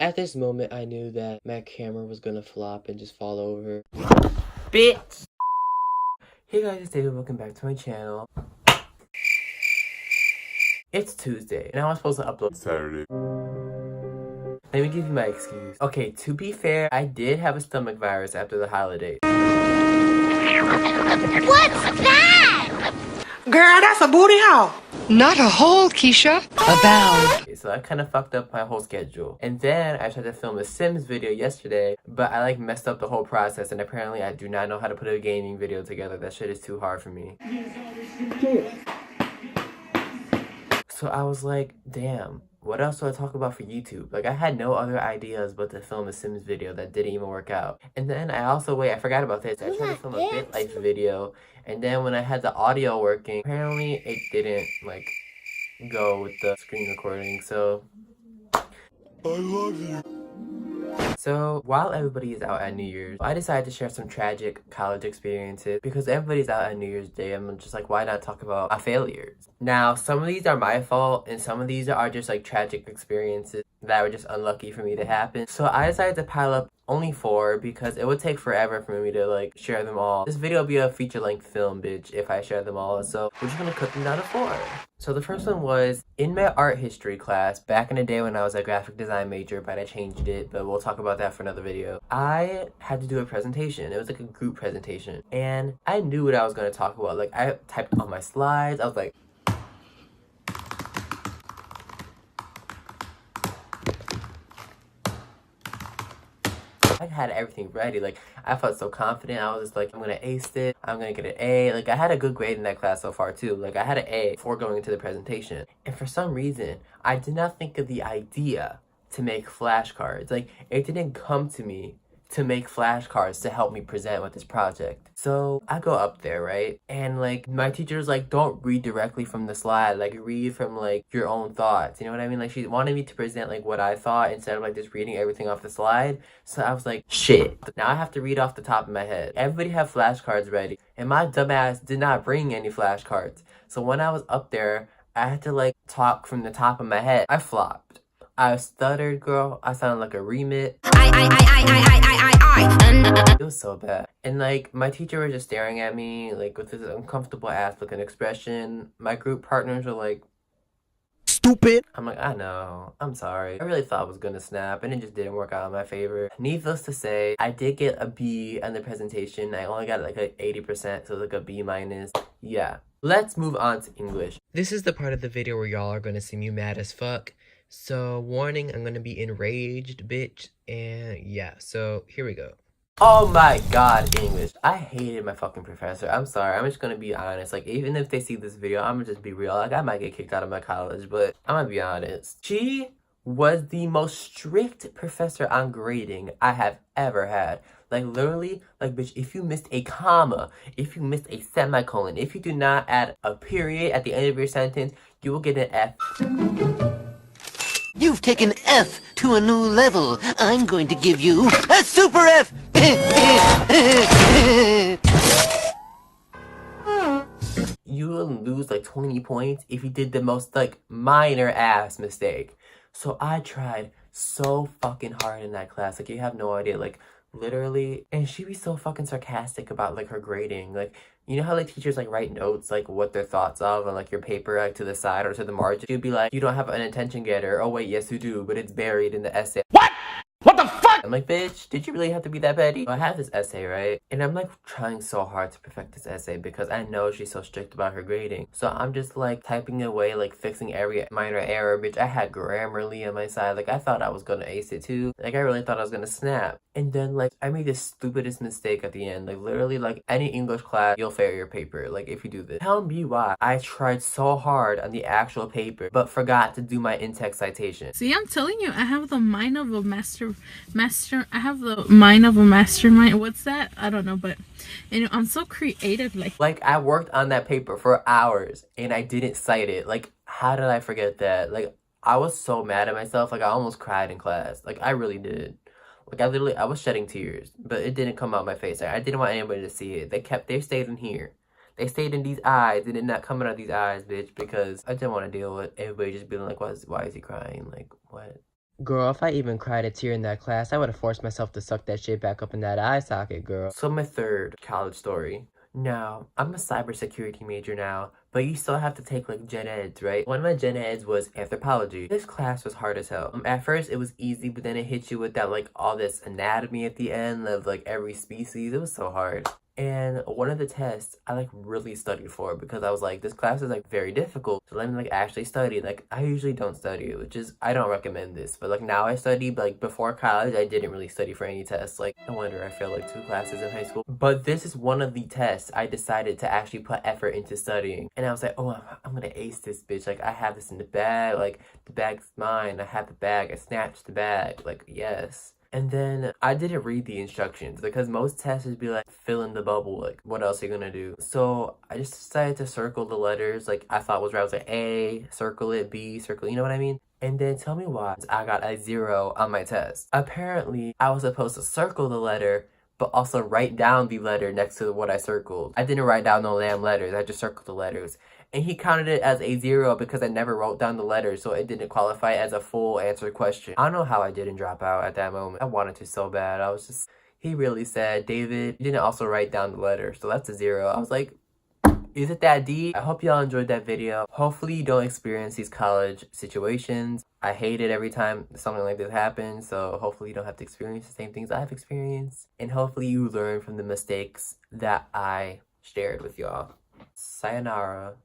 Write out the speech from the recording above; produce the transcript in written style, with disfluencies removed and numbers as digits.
At this moment, I knew that my camera was gonna flop and just fall over. Bitch! Hey guys, it's David. Welcome back to my channel. It's Tuesday, and I was supposed to upload Saturday. Let me give you my excuse. Okay, to be fair, I did have a stomach virus after the holiday. What's that? Girl, that's a booty hole. Not a hole, Keisha. A bow. So I kind of fucked up my whole schedule. And then I tried to film a Sims video yesterday, but I like messed up the whole process, and apparently I do not know how to put a gaming video together. That shit is too hard for me. So I was like, damn, what else do I talk about for YouTube? Like, I had no other ideas but to film a Sims video that didn't even work out. And then I also, I forgot about this. I tried to film a Bit Life video, and then when I had the audio working, apparently it didn't, like, go with the screen recording, so I love you. So while everybody is out at New Year's, I decided to share some tragic college experiences because everybody's out at New Year's Day. I'm just like, why not talk about our failures? Now, some of these are my fault, and some of these are just like tragic experiences that were just unlucky for me to happen. So I decided to pile up only 4 because it would take forever for me to like share them all. This video will be a feature-length film, bitch, if I share them all. So we're just gonna cut them down to 4. So the first one was in my art history class back in the day when I was a graphic design major, but I changed it, but we'll talk about that for another video. I had to do a presentation. It was like a group presentation, and I knew what I was going to talk about. Like, I typed on my slides. I was like, I had everything ready. Like, I felt so confident. I was just like, I'm gonna ace it. I'm gonna get an A. Like, I had a good grade in that class so far too. Like, I had an A before going into the presentation. And for some reason, I did not think of the idea to make flashcards. Like, it didn't come to me to make flashcards to help me present with this project. So I go up there, right? And like, my teacher's like, don't read directly from the slide, like read from like your own thoughts. You know what I mean? Like, she wanted me to present like what I thought instead of like just reading everything off the slide. So I was like, shit, now I have to read off the top of my head. Everybody have flashcards ready, and my dumbass did not bring any flashcards. So when I was up there, I had to like talk from the top of my head. I flopped. I stuttered, girl. I sounded like a remit. It was so bad. And like, my teacher was just staring at me like with this uncomfortable ass looking expression. My group partners were like, stupid. I'm like, I know, I'm sorry. I really thought I was gonna snap, and it just didn't work out in my favor. Needless to say, I did get a B on the presentation. I only got like an 80%, so like a B minus. Yeah. Let's move on to English. This is the part of the video where y'all are gonna see me mad as fuck. So, warning, I'm gonna be enraged, bitch. And yeah, so here we go. Oh my god, English. I hated my fucking professor. I'm sorry, I'm just gonna be honest. Like, even if they see this video, I'm gonna just be real. Like, I might get kicked out of my college, but I'm gonna be honest. She was the most strict professor on grading I have ever had. Like, literally, like, bitch, if you missed a comma, if you missed a semicolon, if you do not add a period at the end of your sentence, you will get an F. You've taken F to a new level. I'm going to give you a super F! You will lose like 20 points if you did the most like minor ass mistake. So I tried so fucking hard in that class. Like, you have no idea. Like, literally. And she'd be so fucking sarcastic about like her grading. Like, you know how like teachers like write notes like what their thoughts of on like your paper like to the side or to the margin? She'd be like, you don't have an attention getter. Oh wait, yes you do, but it's buried in the essay. What? What the fuck? I'm like, bitch, did you really have to be that petty? So I have this essay, right? And I'm like trying so hard to perfect this essay because I know she's so strict about her grading. So I'm just like typing away, like fixing every minor error. Bitch, I had Grammarly on my side. Like, I thought I was gonna ace it too. Like, I really thought I was gonna snap. And then like, I made the stupidest mistake at the end. Like, literally, like any English class, you'll fail your paper. Like, if you do this. Tell me why. I tried so hard on the actual paper, but forgot to do my in-text citation. See, I'm telling you, I have the mind of a I have the mind of a mastermind. What's that? I don't know, but you know, I'm so creative. Like I worked on that paper for hours and I didn't cite it. Like, how did I forget that? Like, I was so mad at myself. Like, I almost cried in class. Like, I really did. Like, I was shedding tears, but it didn't come out my face. Like, I didn't want anybody to see it. They stayed in here. They stayed in these eyes. They did not come out of these eyes, bitch, because I didn't want to deal with everybody just being like, why is he crying? Like, what? Girl, if I even cried a tear in that class, I would have forced myself to suck that shit back up in that eye socket, girl. So my third college story. Now, I'm a cybersecurity major now, but you still have to take like gen eds, right? One of my gen eds was anthropology. This class was hard as hell. At first it was easy, but then it hit you with that like all this anatomy at the end of like every species. It was so hard. And one of the tests I like really studied for because I was like, this class is like very difficult. So let me like actually study. Like I usually don't study, which is, I don't recommend this. But like now I study, but like before college, I didn't really study for any tests. Like no wonder I failed like 2 classes in high school. But this is one of the tests I decided to actually put effort into studying. And I was like, oh, I'm gonna ace this bitch. Like I have this in the bag. Like the bag's mine. I have the bag. I snatched the bag. Like yes. And then I didn't read the instructions because most tests would be like, fill in the bubble, like what else are you gonna do? So I just decided to circle the letters like I thought was right. I was like A, circle it, B, circle, you know what I mean? And then tell me why I got a 0 on my test. Apparently, I was supposed to circle the letter, but also write down the letter next to what I circled. I didn't write down no damn letters, I just circled the letters. And he counted it as a 0 because I never wrote down the letters, so it didn't qualify as a full answer question. I don't know how I didn't drop out at that moment. I wanted to so bad. I was just, he really said, David, you didn't also write down the letter, so that's a 0. I was like, is it that deep? I hope y'all enjoyed that video. Hopefully you don't experience these college situations. I hate it every time something like this happens, so hopefully you don't have to experience the same things I've experienced. And hopefully you learn from the mistakes that I shared with y'all. Sayonara.